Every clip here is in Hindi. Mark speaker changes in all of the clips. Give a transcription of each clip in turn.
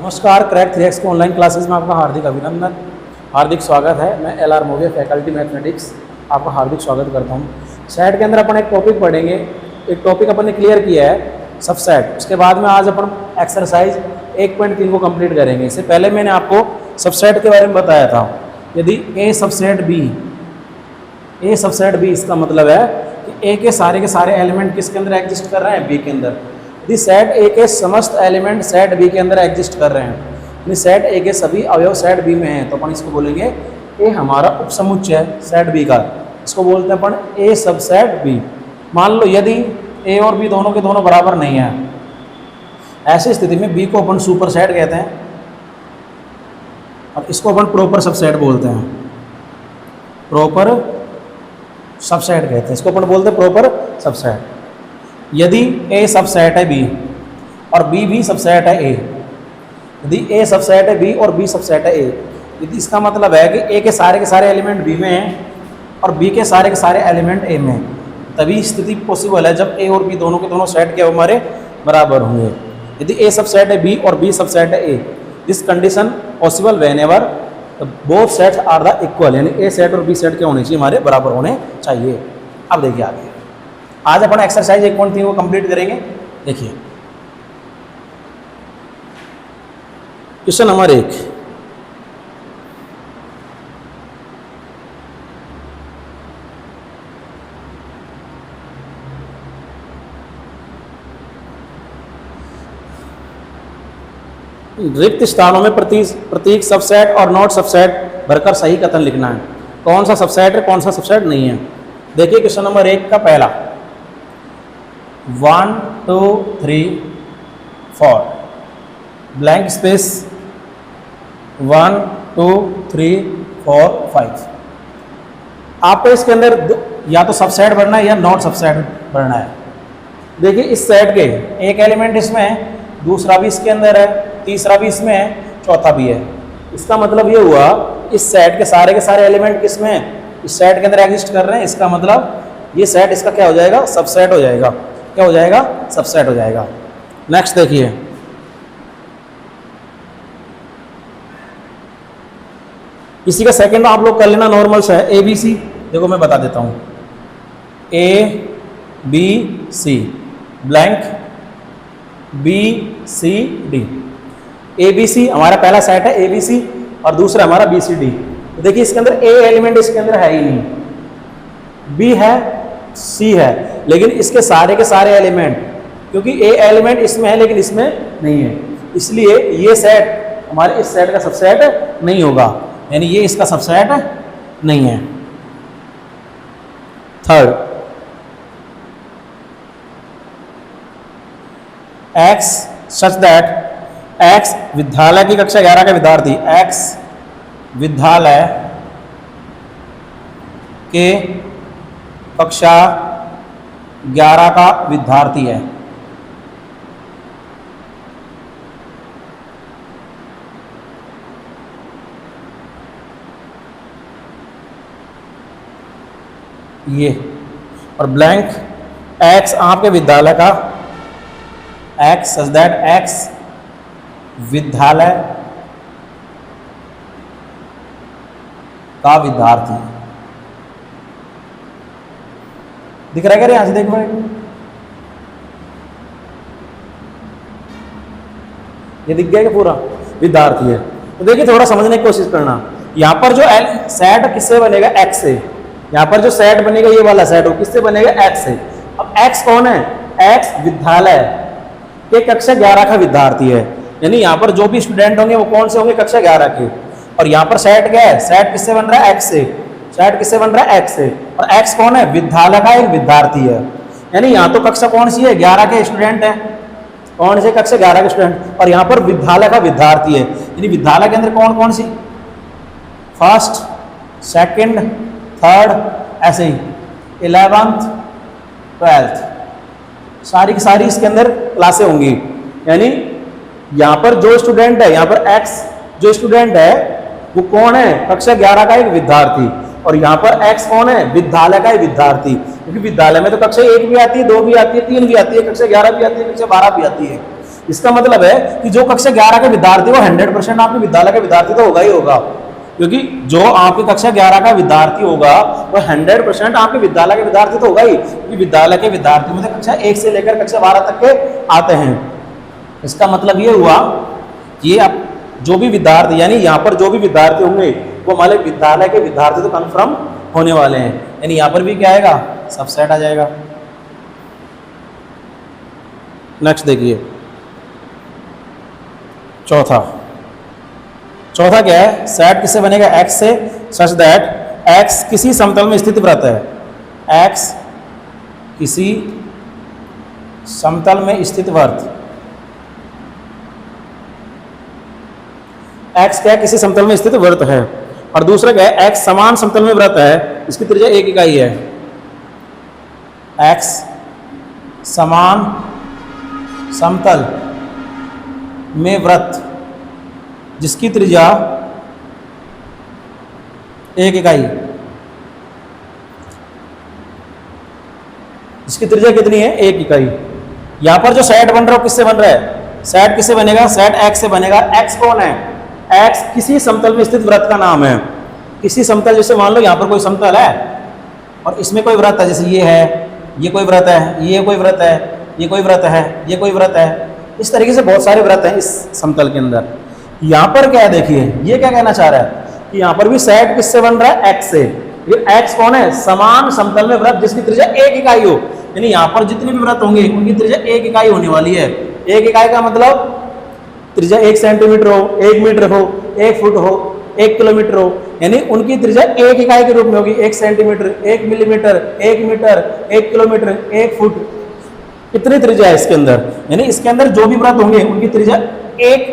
Speaker 1: नमस्कार, क्रैक 3x के ऑनलाइन क्लासेस में आपका हार्दिक अभिनंदन, हार्दिक स्वागत है। मैं LR मोगे, फैकल्टी मैथमेटिक्स, आपका हार्दिक स्वागत करता हूं। सेट के अंदर अपन एक टॉपिक पढ़ेंगे। एक टॉपिक अपन ने क्लियर किया है, सबसेट। उसके बाद में आज अपन एक्सरसाइज 1.3 को कंप्लीट करेंगे। इससे पहले मैंने आपको सबसेट के बारे में बताया था। यदि A सबसेट B, इसका मतलब है कि A के सारे एलिमेंट किसके अंदर एग्जिस्ट कर रहे हैं, B के अंदर। यदि सेट A के समस्त एलिमेंट सेट B के अंदर एग्जिस्ट कर रहे हैं, यानी सेट A के सभी अवयव सेट B में हैं, तो अपन इसको बोलेंगे A हमारा उपसमुच्चय है सेट B का। इसको बोलते हैं अपन A सबसेट B। मान लो यदि A और B दोनों के दोनों बराबर नहीं है, ऐसी स्थिति में B को अपन सुपर सेट कहते हैं और इसको अपन प्रॉपर सबसेट बोलते हैं। प्रॉपर सबसेट कहते हैं इसको, अपन बोलते हैं प्रॉपर सबसेट। यदि A सबसेट है B और B भी सबसेट है A, यदि A सबसेट है B और B सबसेट है A, यदि इसका मतलब है कि A के सारे एलिमेंट B में हैं और B के सारे एलिमेंट A में, तभी स्थिति पॉसिबल है जब A और B दोनों के दोनों सेट के हमारे बराबर होंगे। यदि A सबसेट है B और B सबसेट है A, this condition possible whenever both sets are the equal, यानी A सेट और B सेट के होने चाहिए, हमारे बराबर होने चाहिए। अब देखिए आगे, आज अपन एक्सरसाइज 1.3 को कंप्लीट करेंगे। देखिए क्वेश्चन नंबर 1, रिक्त स्थानों में प्रतीक सबसेट और नॉट सबसेट भरकर सही कथन लिखना है। कौन सा सबसेट है, कौन सा सबसेट नहीं है। देखिए क्वेश्चन नंबर 1 का पहला 1 2 3 4 ब्लैंक स्पेस 1 2 3 4 5। आपको इसके अंदर या तो सबसेट भरना है या नॉट सबसेट भरना है। देखिए इस सेट के एक एलिमेंट इसमें है, दूसरा भी इसके अंदर है, तीसरा भी इसमें है, चौथा भी है। इसका मतलब ये हुआ इस सेट के सारे एलिमेंट किसमें है, इस सेट के अंदर एग्जिस्ट कर रहे हैं। इसका मतलब ये सेट इसका क्या हो जाएगा, सबसेट हो जाएगा। क्या हो जाएगा, सबसेट हो जाएगा। नेक्स्ट देखिए, इसी का सेकंड आप लोग कर लेना, नॉर्मल सा है ABC। देखो मैं बता देता हूं, ABC ब्लैंक BCD। ABC हमारा पहला सेट है ABC और दूसरा हमारा BCD। तो देखिए इसके अंदर A एलिमेंट इसके अंदर है ही नहीं, B है, C है, लेकिन इसके सारे एलिमेंट, क्योंकि A एलिमेंट इसमें है लेकिन इसमें नहीं है, इसलिए ये सेट हमारे इस सेट का सबसेट नहीं होगा, यानी ये इसका सबसेट नहीं है। Third, X such that X विद्यालय की कक्षा 11 का विद्यार्थी, X विद्यालय के कक्षा 11 का विद्यार्थी है। ये और ब्लैंक X आपके विद्यालय का, X सच दैट X विद्यालय का विद्यार्थी। दिख रहा है क्या, यहां से देखो, ये दिख गया कि पूरा विद्यार्थी है। तो देखिए थोड़ा समझने की कोशिश करना, यहां पर जो सेट किससे बनेगा, X से। यहां पर जो सेट बनेगा ये वाला सेट, वो किससे बनेगा, X से। अब X कौन है, X विद्यालय के कक्षा 11 का विद्यार्थी है, यानी यहाँ पर जो भी स्टूडेंट होंगे वो कौन से होंगे, कक्षा 11 के। और यहाँ पर सेट क्या है, सेट किससे बन रहा है, X से। सेट किससे बन रहा है, X से। और X कौन है, विद्यालय का एक विद्यार्थी है, यानी यहाँ तो कक्षा कौन सी है, 11 के स्टूडेंट है। कौन से, कक्षा 11 के स्टूडेंट, और यहाँ पर विद्यालय का विद्यार्थी है, यानी विद्यालय के अंदर कौन कौन सी, फर्स्ट सेकेंड थर्ड, ऐसे ही 11th 12th, सारी की सारी इसके अंदर क्लासें होंगी। यानी यहाँ पर जो स्टूडेंट है, यहाँ पर X जो स्टूडेंट है वो कौन है, कक्षा 11 का एक विद्यार्थी, और यहाँ पर X कौन है, विद्यालय का एक विद्यार्थी। क्योंकि विद्यालय में तो कक्षा 1 भी आती है, 2 भी आती है, 3 भी आती है, कक्षा 11 भी आती है, कक्षा 12 भी आती है। इसका मतलब है कि जो कक्षा 11 के विद्यार्थी वो 100% आपके विद्यालय के विद्यार्थी तो होगा ही होगा, क्योंकि जो आपकी कक्षा 11 का विद्यार्थी होगा वो 100% आपके विद्यालय के विद्यार्थी तो होगा ही, क्योंकि विद्यालय के विद्यार्थी में कक्षा 1 से लेकर कक्षा 12 तक के आते हैं। इसका मतलब ये हुआ कि आप जो भी विद्यार्थी, यानी यहाँ पर जो भी विद्यार्थी होंगे वो हमारे विद्यालय के विद्यार्थी तो कन्फर्म होने वाले हैं, यानी यहाँ पर भी क्या आएगा, सबसेट आ जाएगा। नेक्स्ट देखिए चौथा क्या है, सेट किससे बनेगा, एक्स से, सच दैट एक्स किसी समतल में स्थित वृत्त है, एक्स किसी समतल में स्थित वृत्त, एक्स क्या है, किसी समतल में स्थित वृत्त है, और दूसरा क्या है, एक्स समान समतल में वृत्त है, इसकी त्रिज्या 1 इकाई है, एक्स समान समतल में वृत्त जिसकी त्रिज्या 1 इकाई, इसकी त्रिज्या कितनी है, 1 इकाई। यहां पर जो सेट बन रहा है किससे बन रहा है, सेट किससे बनेगा, सेट एक्स से बनेगा। एक्स कौन है, एक्स किसी समतल में स्थित वृत्त का नाम है। किसी समतल, जैसे मान लो यहां पर कोई समतल है और इसमें कोई वृत्त है, जैसे ये है, ये कोई वृत्त है, ये कोई वृत्त है, ये कोई वृत्त है, ये कोई वृत्त है, इस तरीके से बहुत सारे वृत्त हैं इस समतल के अंदर। यहाँ पर क्या है, देखिए ये क्या कहना चाह रहा है कि यहाँ पर भी सेट किससे बन रहा है, एक्स से। ये एक्स कौन है, समान समतल में वृत्त जिसकी त्रिज्या 1 इकाई हो, यानी यहाँ पर जितने भी वृत्त होंगे उनकी त्रिज्या 1 इकाई होने वाली है। 1 इकाई का मतलब त्रिज्या 1 सेंटीमीटर हो, 1 मीटर हो, 1 फुट हो, 1 किलोमीटर हो, यानी उनकी त्रिज्या 1 इकाई के रूप में होगी। 1 centimetre, 1 millimetre, 1 metre, 1 kilometre, 1 foot, कितनी त्रिज्या है इसके अंदर, यानी इसके अंदर जो भी वृत्त होंगे उनकी त्रिज्या 1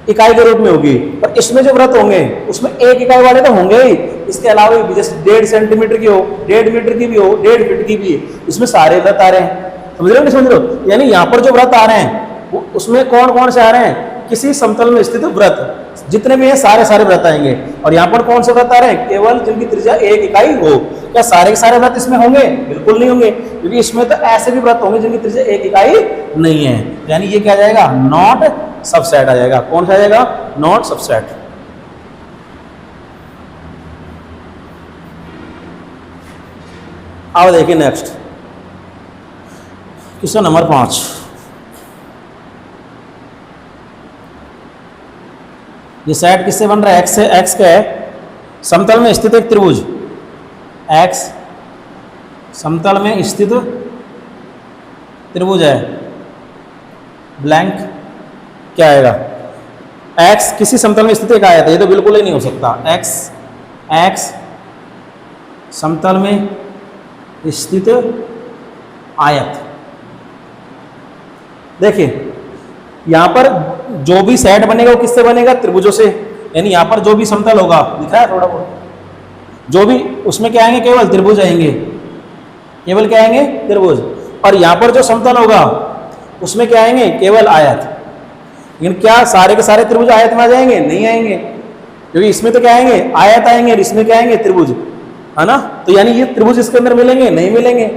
Speaker 1: इकाई के रूप में होगी। और इसमें जो वृत्त होंगे उसमें 1 इकाई वाले तो होंगे ही, इसके अलावा भी जैसे 1.5 सेंटीमीटर की हो, 1.5 मीटर की भी हो, 1.5 फीट की भी, इसमें सारे वृत्त आ रहे हैं। समझ रहे हो नहीं समझ रहे हो, यानी यहाँ पर जो वृत्त आ रहे हैं उसमें कौन कौन से आ रहे हैं, किसी समतल में स्थित वृत्त जितने भी हैं सारे सारे वृत्त आएंगे। और यहाँ पर कौन से वृत्त आ रहे हैं, केवल जिनकी त्रिज्या 1 इकाई हो। क्या सारे के सारे वृत्त इसमें होंगे, बिल्कुल नहीं होंगे, क्योंकि इसमें तो ऐसे भी वृत्त होंगे जिनकी त्रिज्या 1 इकाई नहीं है। यानी ये क्या आ जाएगा, नॉट सबसेट आ जाएगा। कौन सा आ जाएगा, नॉट सबसेट। अब देखिए नेक्स्ट क्वेश्चन नंबर 5। ये सेट किससे बन रहा है, एक्स से। एक्स क्या है, समतल में स्थित एक त्रिभुज, एक्स समतल में स्थित त्रिभुज है, ब्लैंक क्या आएगा, एक्स किसी समतल में स्थित एक आयत है, ये तो बिल्कुल ही नहीं हो सकता। एक्स समतल में स्थित आयत। देखिए यहां पर जो भी सेट बनेगा वो किससे बनेगा, त्रिभुजों से। यानी यहां पर जो भी समतल होगा, दिख रहा है थोड़ा बहुत, जो भी उसमें क्या आएंगे, केवल त्रिभुज आएंगे, केवल क्या आएंगे, त्रिभुज। और यहां पर जो समतल होगा उसमें क्या आएंगे, केवल आयत। लेकिन क्या सारे के सारे त्रिभुज आयत में आ जाएंगे, नहीं आएंगे, क्योंकि इसमें तो क्या आएंगे, आयत आएंगे, इसमें क्या आएंगे, त्रिभुज, है ना। तो यानी ये त्रिभुज इसके अंदर मिलेंगे, नहीं मिलेंगे,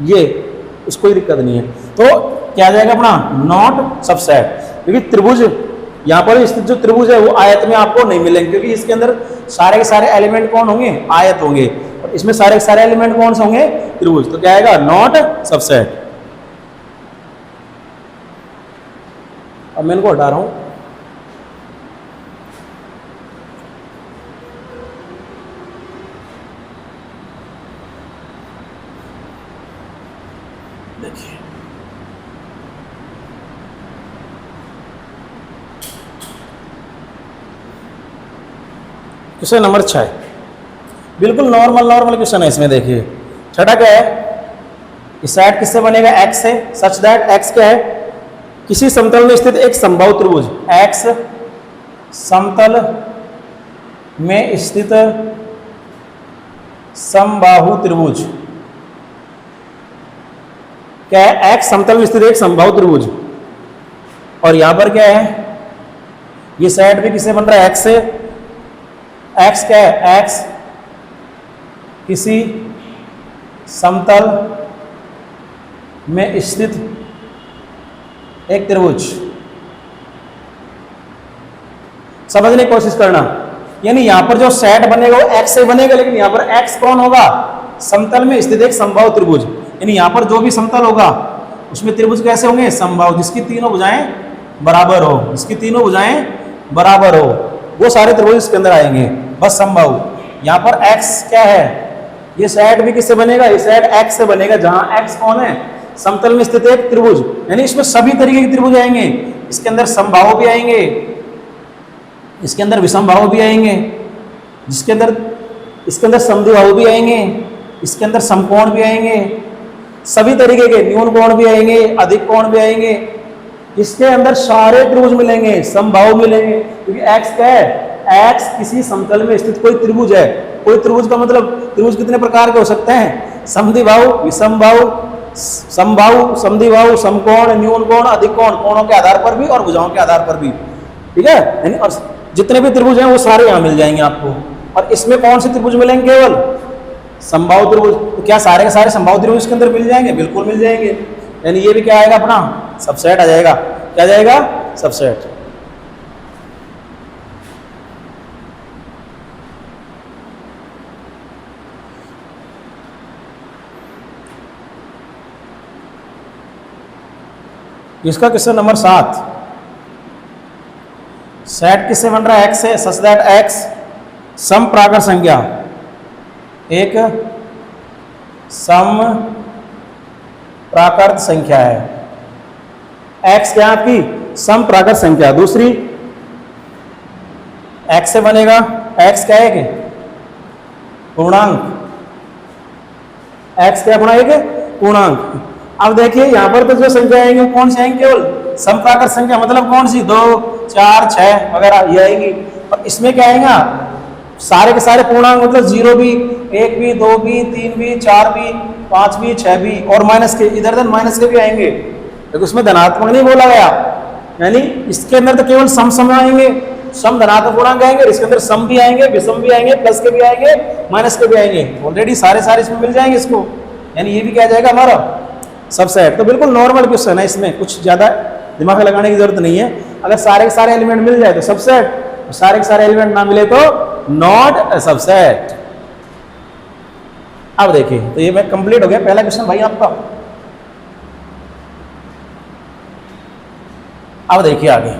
Speaker 1: ये उसको कोई दिक्कत नहीं है। तो क्या आ जाएगा अपना, नॉट सबसेट, क्योंकि त्रिभुज यहाँ पर स्थित जो त्रिभुज है वो आयत में आपको नहीं मिलेंगे, क्योंकि इसके अंदर सारे के सारे एलिमेंट कौन होंगे, आयत होंगे, और इसमें सारे के सारे एलिमेंट कौन से होंगे, त्रिभुज। तो क्या आएगा, नॉट सबसेट। अब मैं इनको हटा रहा हूं। देखिए क्वेश्चन नंबर 6, बिल्कुल नॉर्मल क्वेश्चन है इसमें। देखिए छठा क्या है, सेट किससे बनेगा, एक्स से, सच दैट एक्स क्या है, किसी समतल में स्थित एक समबाहु त्रिभुज, एक्स समतल में स्थित समबाहु त्रिभुज। क्या है, एक्स समतल में स्थित एक समबाहु त्रिभुज। और यहां पर क्या है, ये सेट भी किससे बन रहा है, एक्स से। एक्स क्या है, एक्स किसी समतल में स्थित एक त्रिभुज। समझने की कोशिश करना, यानी यहां पर जो सेट बनेगा वो एक्स से बनेगा, लेकिन यहां पर एक्स कौन होगा? समतल में स्थित एक समबाहु त्रिभुज। यानी यहां पर जो भी समतल होगा उसमें त्रिभुज कैसे होंगे? समबाहु, जिसकी तीनों भुजाएं बराबर हो, जिसकी तीनों भुजाएं बराबर हो, वो सारे त्रिभुज इसके अंदर आएंगे, बस समबाहु। यहां पर एक्स क्या है? ये सेट भी किससे बनेगा? ये सेट एक्स से बनेगा, जहां एक्स कौन है? समतल में स्थित एक त्रिभुज। यानी इसमें सभी तरीके के त्रिभुज आएंगे, इसके अंदर समबाहु भी आएंगे, इसके अंदर विषमबाहु भी आएंगे, जिसके अंदर इसके अंदर समद्विबाहु भी आएंगे, इसके अंदर समकोण भी आएंगे, सभी तरीके के न्यून कोण भी आएंगे, अधिक कोण भी आएंगे, इसके अंदर सारे त्रिभुज मिलेंगे, समबाहु मिलेंगे, क्योंकि एक्स क्या है? एक्स किसी समतल में स्थित कोई त्रिभुज है। कोई त्रिभुज का मतलब, त्रिभुज कितने प्रकार के हो सकते हैं? समद्विबाहु, विषमबाहु, समबाहु, समद्विबाहु, समकोण, न्यून कोण, अधिक कोण, कोणों के आधार पर भी और भुजाओं के आधार पर भी, ठीक है। यानी और जितने भी त्रिभुज हैं वो सारे यहाँ मिल जाएंगे आपको। और इसमें कौन से त्रिभुज मिलेंगे? केवल समबाहु त्रिभुज। तो क्या सारे के सारे समबाहु त्रिभुज इसके अंदर मिल जाएंगे? बिल्कुल मिल जाएंगे। यानी ये भी क्या आएगा? अपना सबसेट आ जाएगा। क्या जाएगा? सबसेट। इसका क्वेश्चन नंबर 7, सेट किससे बन रहा है? एक्स से, सच दैट एक्स सम प्राकृत संख्या, एक सम प्राकृत संख्या है। एक्स क्या आपकी? सम प्राकृत संख्या। दूसरी एक्स से बनेगा, एक्स क्या है? पूर्णांक। एक्स क्या बना? एक पूर्णांक। अब देखिए यहां पर तो जो संख्या आएंगी कौन सी आएंगी? केवल सम प्राकृत संख्या, मतलब कौन सी? 2, 4, 6 वगैरह ये आएंगी। और इसमें क्या आएगा? सारे के सारे पूर्णांक, मतलब 0 भी, 1 भी, 2 भी, 3 भी, 4 भी, 5 भी, 6 भी, और माइनस के, इधर उधर माइनस के भी आएंगे, लेकिन उसमें धनात्मक नहीं बोला गया। यानी इसके अंदर तो केवल सम आएंगे, सम धनात्मक पूर्णांक आएंगे, इसके अंदर सम भी आएंगे, विषम भी आएंगे, प्लस के भी आएंगे, माइनस के भी आएंगे। ऑलरेडी सारे इसमें मिल जाएंगे इसको। यानी ये भी क्या जाएगा हमारा? सबसेट। तो बिल्कुल नॉर्मल क्वेश्चन है, इसमें कुछ ज्यादा दिमाग लगाने की जरूरत नहीं है। अगर सारे के सारे एलिमेंट मिल जाए तो सबसेट, सारे के सारे एलिमेंट ना मिले तो नॉट अ सबसेट। अब देखिए, तो ये मैं कंप्लीट हो गया पहला क्वेश्चन भाई आपका। अब देखिए आगे,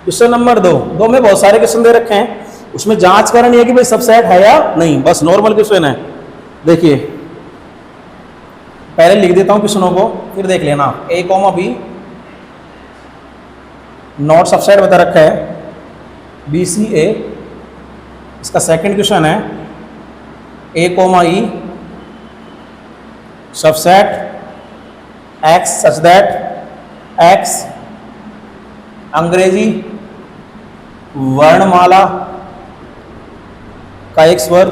Speaker 1: क्वेश्चन नंबर 2 में बहुत सारे क्वेश्चन दे रखे हैं, उसमें जांच करनी है कि भाई सबसेट है या नहीं, बस नॉर्मल क्वेश्चन है। देखिए पहले लिख देता हूं क्वेश्चनों को, फिर देख लेना। A, B नॉट सबसेट बता रखा है, BCA। इसका सेकंड क्वेश्चन है A, E subset X such that X अंग्रेजी वर्णमाला का एक स्वर,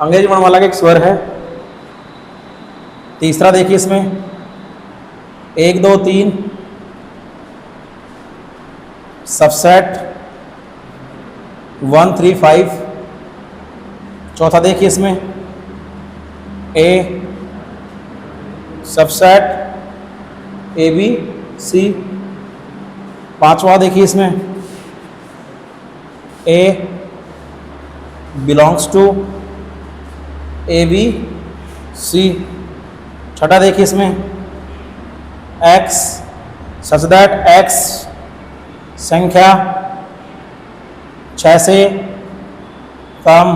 Speaker 1: अंग्रेजी वर्णमाला का एक स्वर है। तीसरा देखिए इसमें 1, 2, 3 सबसेट 1, 3, 5। चौथा देखिए इसमें A सबसेट AB C। पांचवा देखिए इसमें A belongs to AB C। छठा देखिए इसमें X सच दैट X संख्या 6 से कम,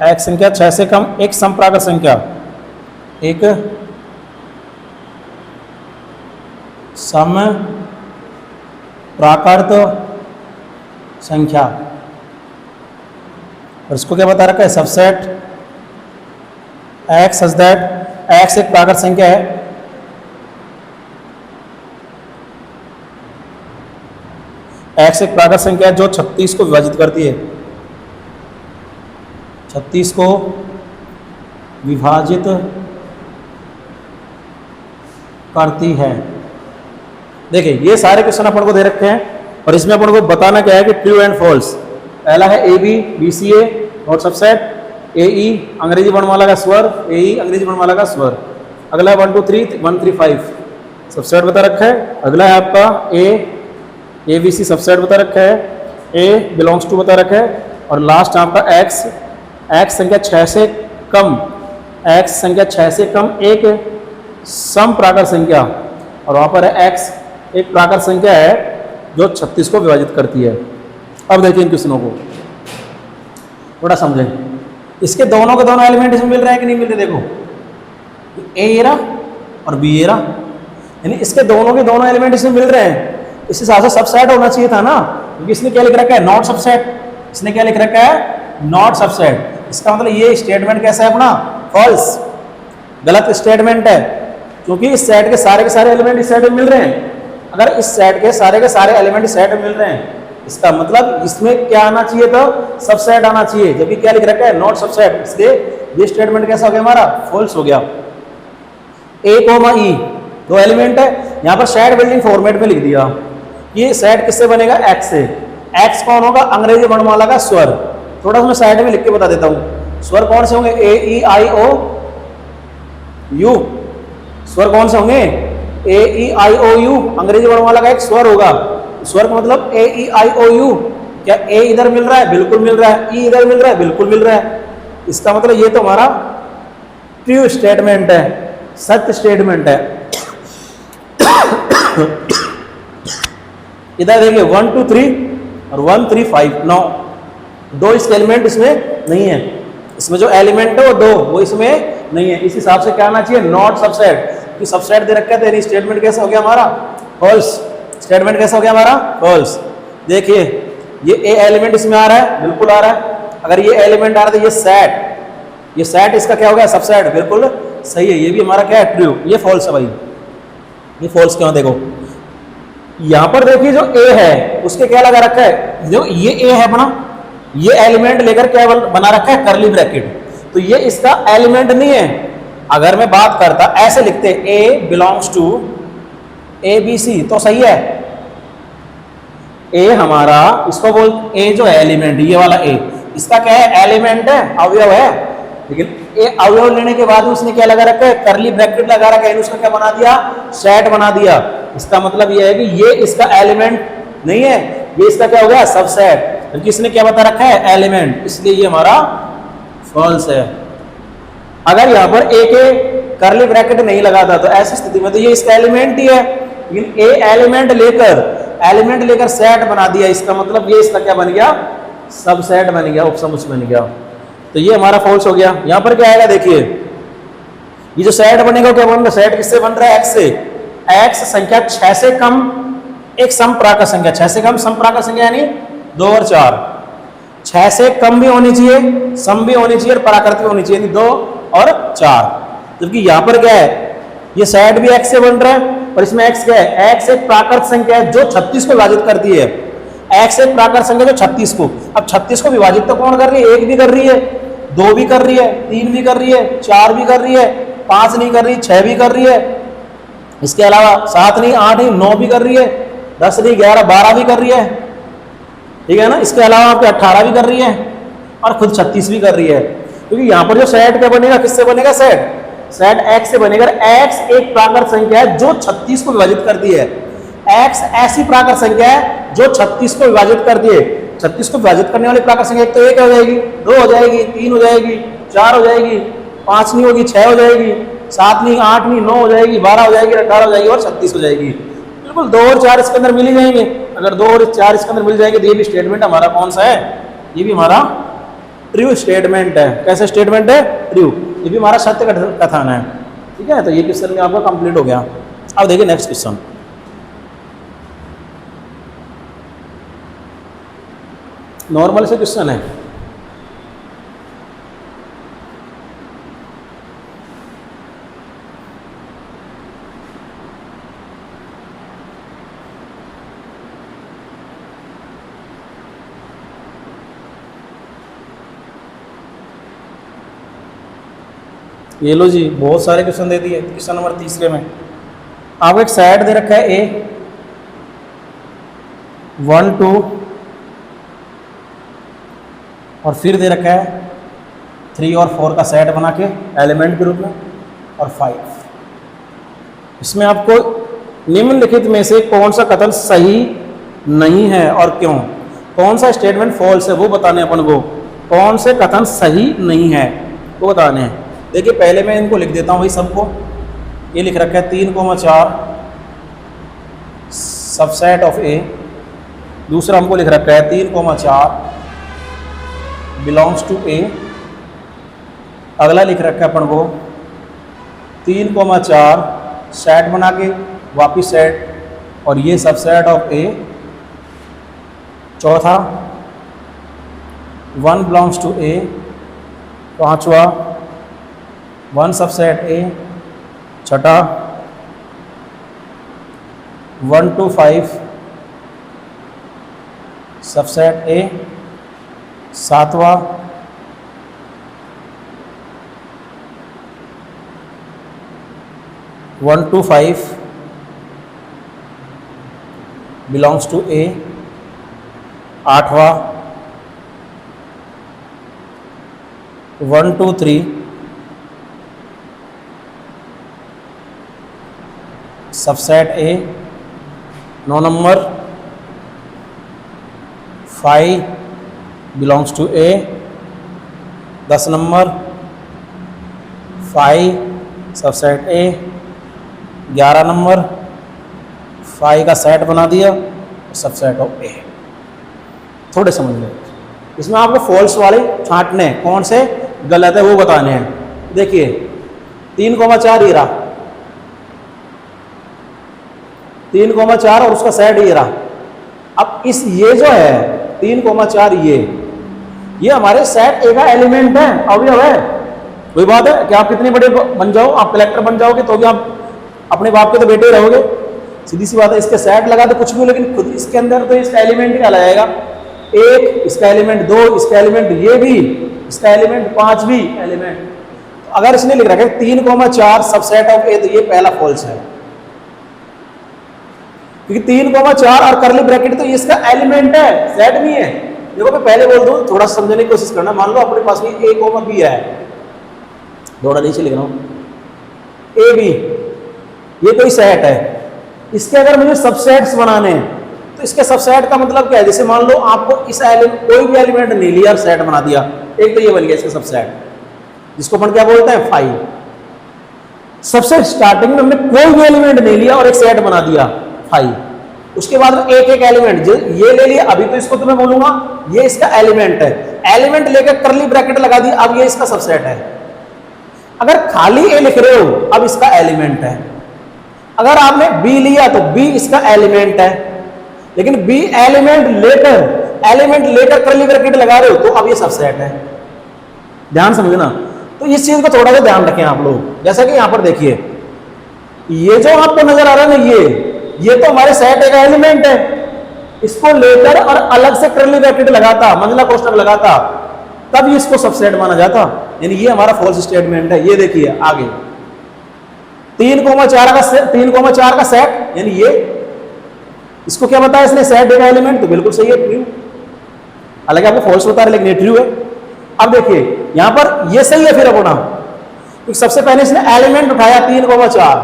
Speaker 1: X संख्या 6 से कम एक समप्राकृत संख्या, एक सम प्राकृत संख्या। और इसको क्या बता रखा है? Subset X such that X एक प्राकृत संख्या है, X एक प्राकृत संख्या है जो 36 को विभाजित करती है, 36 को विभाजित करती है। देखिए ये सारे क्वेश्चन अपन को दे रखे हैं, और इसमें अपन को बताना क्या है कि ट्रू एंड फॉल्स। पहला है A B B C A not subset, A E अंग्रेजी वर्णमाला का स्वर, ए ई अंग्रेजी वर्णमाला का स्वर। अगला है 1 2 3 1 3 5 सबसेट बता रखा है। अगला है आपका ए बी सी सबसेट बता रखा है, ए बिलोंग्स टू बता रखा है। और लास्ट आपका एक्स संख्या 6 से कम, एक्स संख्या 6 से कम एक सम प्राकार संख्या, और वहाँ पर है एक्स एक प्राकार संख्या है जो 36 को विभाजित करती है। अब देखिए इन क्वेश्चनों को थोड़ा समझें। इसके दोनों के दोनों एलिमेंट इसमें मिल रहे हैं कि नहीं मिल रहे? देखो ए रहा और बी ए रहा, यानी इसके दोनों के दोनों एलिमेंट इसमें मिल रहे हैं। इस हिसाब से सबसेट होना चाहिए था ना, क्योंकि इसने क्या लिख रखा है? Not subset. इसने क्या लिख रखा है? Not subset. इसका मतलब ये स्टेटमेंट कैसा है अपना? फॉल्स, गलत स्टेटमेंट है, क्योंकि इस सेट के सारे एलिमेंट इस सेट में मिल रहे हैं। अगर इस सेट के सारे एलिमेंट इस सेट में मिल रहे हैं, इसका मतलब इसमें क्या आना चाहिए? तो सबसेट आना चाहिए, जबकि क्या लिख रखा है? Not subset. इसलिए ये स्टेटमेंट कैसा हो गया हमारा? फॉल्स हो गया। ए कोमा ई दो एलिमेंट है, यहाँ पर सेट बिल्डिंग फॉर्मेट में लिख दिया। ये सेट किससे बनेगा? एक्स से। एक्स कौन होगा? अंग्रेजी वर्णमाला का स्वर। थोड़ा सा मैं साइड में लिख के बता देता हूँ। स्वर कौन से होंगे? ए ई आई ओ यू। स्वर कौन से होंगे? ए ई आई ओ यू अंग्रेजी वर्णमाला का एक स्वर होगा। स्वर का मतलब ए ई आई ओ यू। क्या ए इधर मिल रहा है? बिल्कुल मिल रहा है। ई इधर मिल रहा है? बिल्कुल मिल रहा है। इसका मतलब ये तो हमारा ट्रू स्टेटमेंट है, सत्य स्टेटमेंट है। इधर देखिए 1 2 3 और 1 3 5 9 दो इसके एलिमेंट इसमें नहीं है। इसमें जो एलिमेंट है वो दो, वो इसमें नहीं है। इस हिसाब से क्या आना चाहिए? Not subset. कि सबसेट दे रखा है, स्टेटमेंट कैसा हो गया हमारा? फॉल्स। स्टेटमेंट कैसा हो गया हमारा? फॉल्स। देखिए ये ए एलिमेंट इसमें आ रहा है, बिल्कुल आ रहा है। अगर ये एलिमेंट आ रहा है तो ये सेट इसका क्या हो गया? सबसेट। बिल्कुल सही है, ये भी हमारा क्या है? ट्रू। ये फॉल्स है भाई, ये फॉल्स क्यों? देखो यहां पर देखिए जो ए है उसके क्या लगा रखा है? जो ये ए है अपना, ये एलिमेंट लेकर क्या बना रखा है? करली ब्रैकेट। तो ये इसका एलिमेंट नहीं है। अगर मैं बात करता ऐसे लिखते A belongs to A B C तो सही है। ए हमारा इसको बोल, ए जो है एलिमेंट, ये वाला ए इसका क्या है? एलिमेंट है, अवयव है। लेकिन ए अवयव लेने के बाद उसने क्या लगा रखा है? करली ब्रैकेट लगा रखा है। उसका क्या बना दिया? सेट बना दिया। इसका मतलब ये है कि ये इसका एलिमेंट नहीं है, ये इसका क्या हो गया? सबसेट। क्योंकि इसने क्या बता रखा है? एलिमेंट। इसलिए ये हमारा फॉल्स है। अगर यहाँ पर ए के करली ब्रैकेट नहीं लगाता तो ऐसी स्थिति में तो ये इसका एलिमेंट ही है। लेकिन ए एलिमेंट लेकर सेट बना दिया, इसका मतलब ये इसका क्या बन गया? सबसेट बन गया, उपसमुच्चय बन गया। तो ये हमारा फॉल्स हो गया। यहाँ पर क्या आएगा? देखिए ये जो सेट बनेगा क्या बन रहा है? सेट किससे बन रहा है? एक्स से। एक्स संख्या 6 से कम एक सम प्राकार संख्या, 6 से कम सम प्राकार संख्या यानी 2 और 4। 6 से कम भी होनी चाहिए, सम भी होनी चाहिए और प्राकृत भी होनी चाहिए, यानी 2 और 4। जबकि यहाँ पर क्या है? ये सेट भी एक्स से बन रहा है और इसमें एक्स क्या है? एक्स एक प्राकृत संख्या है जो 36 को विभाजित करती है। एक्स एक प्राकृत संख्या जो 36 को, अब 36 को विभाजित तो कौन कर रही है? 1 भी कर रही है, 2 भी कर रही है, 3 भी कर रही है, 4 भी कर रही है, 5 नहीं कर रही, 6 भी कर रही है। इसके अलावा 7 नहीं, 8 नहीं, 9 भी कर रही है, 10 नहीं, 11 12 भी कर रही है, ठीक है ना। इसके अलावा आपके 18 भी कर रही है और खुद 36 भी कर रही है। क्योंकि यहाँ पर जो सेट क्या बनेगा? किससे बनेगा? सेट एक्स से बनेगा। एक्स एक प्राकृत संख्या है जो 36 को विभाजित करती है। एक्स ऐसी प्राकृत संख्या है जो 36 को विभाजित करती है। 36 को विभाजित करने वाली प्राकृत संख्या एक तो 1 हो जाएगी, 2 हो जाएगी, 3 हो जाएगी, 4 हो जाएगी, 5 नहीं होगी, 6 हो जाएगी, 7 नहीं, 8 नहीं, 9 हो जाएगी, 12 हो जाएगी, 18 हो जाएगी और 36 हो जाएगी। बिल्कुल 2 और 4 इसके अंदर मिल ही जाएंगे। अगर 2 और 4 इसके अंदर मिल जाएंगे तो ये भी स्टेटमेंट हमारा कौन सा है? ये भी हमारा ट्रू स्टेटमेंट है। कैसे स्टेटमेंट है? ट्रू। ये भी हमारा सत्य कथन है, ठीक है। तो ये क्वेश्चन में आपका कंप्लीट हो गया। अब देखिए नेक्स्ट क्वेश्चन। नॉर्मल से क्वेश्चन है। ये लो जी, बहुत सारे क्वेश्चन दे दिए। क्वेश्चन नंबर 3 में आपको एक सेट दे रखा है ए, 1 2 और फिर दे रखा है 3 और 4 का सेट बना के एलिमेंट के रूप में और 5। इसमें आपको निम्नलिखित में से कौन सा कथन सही नहीं है और क्यों, कौन सा स्टेटमेंट फॉल्स है वो बताने अपन को, कौन से कथन सही नहीं है वो बताने हैं। देखिए पहले मैं इनको लिख देता हूँ भाई सबको। ये लिख रखा है 3,4 सबसेट ऑफ ए। दूसरा हमको लिख रखा है 3,4 बिलोंग्स टू ए। अगला लिख रखा है अपन को 3,4 सेट बना के वापिस सेट और ये सबसेट ऑफ ए। चौथा 1 बिलोंग्स टू ए। पांचवा 1 सबसेट ए। छठा 1 to 5 सबसेट ए। सातवां 1 to 5 बिलोंग्स टू ए। आठवां 1 to 3 सबसेट ए। 9 नंबर 5 बिलोंग्स टू ए। 10 नंबर 5 सबसेट ए। 11 नंबर 5 का सेट बना दिया सबसेट ऑफ ए। थोड़े समझ लें, इसमें आपको फॉल्स वाले छांटने कौन से गलत है वो बताने हैं। देखिए 3,4 ये रहा, 3,4 और उसका सेट ये रहा। अब इस ये जो है 3,4 ये हमारे सेट ए का एलिमेंट है, अवयव है। कोई बात है कि आप कितने बड़े बन जाओ, आप कलेक्टर बन जाओगे तो भी आप अपने बाप के तो बेटे रहोगे, सीधी सी बात है। इसके सेट लगा तो कुछ भी, लेकिन खुद इसके अंदर तो इसका एलिमेंट क्या लगाएगा, एक, इसका एलिमेंट 2, इसका एलिमेंट ये भी, इसका एलिमेंट 5 भी एलिमेंट। तो अगर इसने लिख रखा है 3,4 सबसेट ऑफ ए, तो ये पहला फॉल्स है, क्योंकि 3,4 और करली ब्रैकेट तो ये इसका एलिमेंट है, सेट नहीं है। देखो मैं पहले बोल दूं, थोड़ा समझने की कोशिश करना। मान लो अपने पास में ए कोमा बी है, थोड़ा नीचे लिख रहा हूं, ए बी ये कोई सेट है। इसके अगर मुझे सबसेट्स बनाने हैं तो इसके सबसेट का मतलब क्या है, जैसे मान लो आपको इस एलिमेंट कोई भी एलिमेंट नहीं लिया और सेट बना दिया, एक तो ये बन गया इसका सबसेट, जिसको अपन क्या बोलते हैं 5। सबसे स्टार्टिंग में हमने कोई भी एलिमेंट नहीं लिया और एक सेट बना दिया 5। उसके बाद में एक एक एलिमेंट ये ले लिया, अभी तो इसको तो मैं बोलूंगा ये इसका एलिमेंट है, एलिमेंट लेकर करली ब्रैकेट लगा दी, अब ये इसका सबसेट है। अगर खाली ए लिख रहे हो अब इसका एलिमेंट है। अगर आपने बी लिया तो बी इसका एलिमेंट है, लेकिन बी एलिमेंट लेकर करली ब्रैकेट लगा रहे हो तो अब ये सबसेट है। ध्यान समझना, तो इस चीज को थोड़ा सा ध्यान रखें आप लोग। जैसा कि यहां पर देखिए, ये जो आपको नजर आ रहा है ना, ये तो हमारे सेट का एलिमेंट है। इसको लेकर और अलग से करली ब्रैकेट लगाता, मंझला कोष्ठक लगाता, तब ये इसको सबसेट माना जाता। यानी ये हमारा फॉल्स स्टेटमेंट है। ये देखिए आगे 3,4 का सेट, यानी ये इसको क्या बताया इसने, सेट का एलिमेंट, तो बिल्कुल सही है, ट्रू। हालांकि आपको फॉल्स बता रहे लेकिन ये ट्रू है। अब देखिए यहां पर ये सही है फिर अपना, क्योंकि सबसे पहले इसने एलिमेंट उठाया 3,4,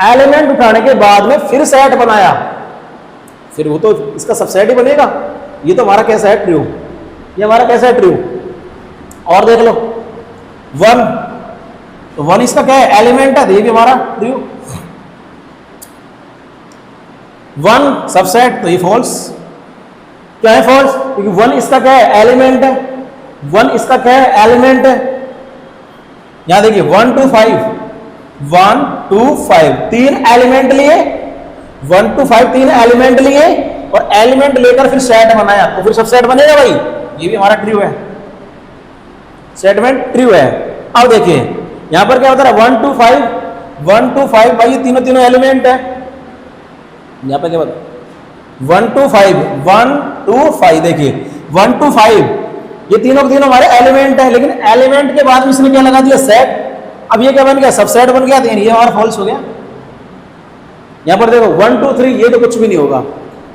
Speaker 1: एलिमेंट उठाने के बाद में फिर सेट बनाया, फिर वो तो इसका सबसेट ही बनेगा। ये तो हमारा कैसा है, ट्रू। ये हमारा कैसा है, ट्रू। और देख लो 1, तो 1 इसका क्या है, एलिमेंट है, ये भी हमारा ट्रू। 1 सबसेट, तो ये फॉल्स। क्या है फॉल्स, क्योंकि 1 इसका क्या है, एलिमेंट है। 1 इसका क्या है, एलिमेंट है। यहां देखिए 1 to 5 तीन एलिमेंट लिए, 1 to 5 तीन एलिमेंट लिए और एलिमेंट लेकर फिर सेट बनाया, तो फिर सबसेट बनेगा भाई। ये भी हमारा ट्रू है, स्टेटमेंट ट्रू है। अब देखिए यहां पर क्या बता रहा है, 1 to 5 भाई ये तीनों एलिमेंट है। यहां पर क्या बता 1 to 5 देखिए 1 to 5 ये तीनों हमारे एलिमेंट है, लेकिन एलिमेंट के बाद में इसने क्या लगा दिया, सेट। अब ये क्या बन गया, सबसेट बन गया, तो ये हमारा फॉल्स हो गया। यहां पर देखो 1 to 3 ये तो कुछ भी नहीं होगा,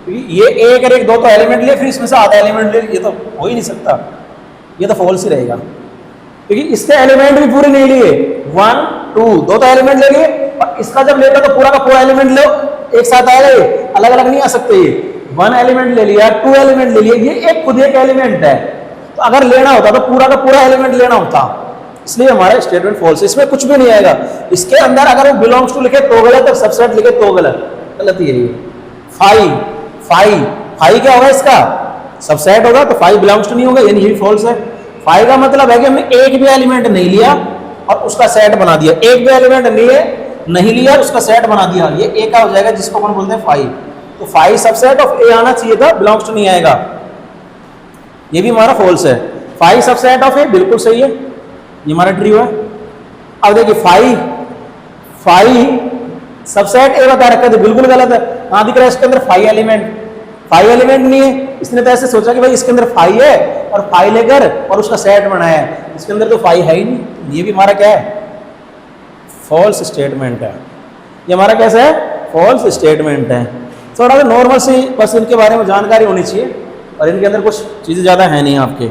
Speaker 1: क्योंकि ये एक और एक दो तो एलिमेंट लिए, फिर इसमें से आधा एलिमेंट ले, ये तो हो ही नहीं सकता, ये तो फॉल्स ही रहेगा। क्योंकि इसके एलिमेंट भी पूरे नहीं लिए, 1 2 दो तो एलिमेंट ले लिए, और इसका जब लेता तो पूरा का पूरा एलिमेंट लो, एक साथ आएगा, ये अलग अलग नहीं आ सकते। ये 1 एलिमेंट ले लिया, 2 एलिमेंट ले लिया, ये एक खुद एक एलिमेंट है, तो अगर लेना होता तो पूरा का पूरा एलिमेंट लेना होता, इसलिए हमारा स्टेटमेंट फॉल्स है। इसमें कुछ भी नहीं आएगा। इसके अंदर अगर वो बिलोंग्स टू लिखे तो गलत, और सबसेट लिखे तो गलत, गलत ही है। फाइव क्या होगा, इसका सबसेट होगा, तो फाइव बिलोंग्स टू नहीं होगा, यानी ये फॉल्स है। फाइव का मतलब है कि हमने एक भी एलिमेंट नहीं लिया और उसका सेट बना दिया, एक भी एलिमेंट नहीं लिया उसका सेट बना दिया, ये ए का हो जाएगा, जिसको अपन बोलते हैं फाइव। तो फाइव सबसेट ऑफ ए आना चाहिए था, बिलोंग्स टू नहीं आएगा, ये भी हमारा फॉल्स है। फाइव सबसेट ऑफ ए बिल्कुल सही है, ये हमारा ट्रू है। अब देखिए फाइव सबसेट ए बता रखा है, तो बिल्कुल गलत है। कहां दिख रहा है इसके अंदर फाइव एलिमेंट नहीं है। इसने तो ऐसे सोचा कि भाई इसके अंदर फाइव है और फाइव लेकर और उसका सेट बनाया है, इसके अंदर तो फाइव है ही नहीं, ये भी हमारा क्या है, फॉल्स स्टेटमेंट है। ये हमारा कैसा है, फॉल्स स्टेटमेंट है। थोड़ा सा नॉर्मल से बस इनके बारे में जानकारी होनी चाहिए, और इनके अंदर कुछ चीज़ें ज़्यादा है नहीं आपके।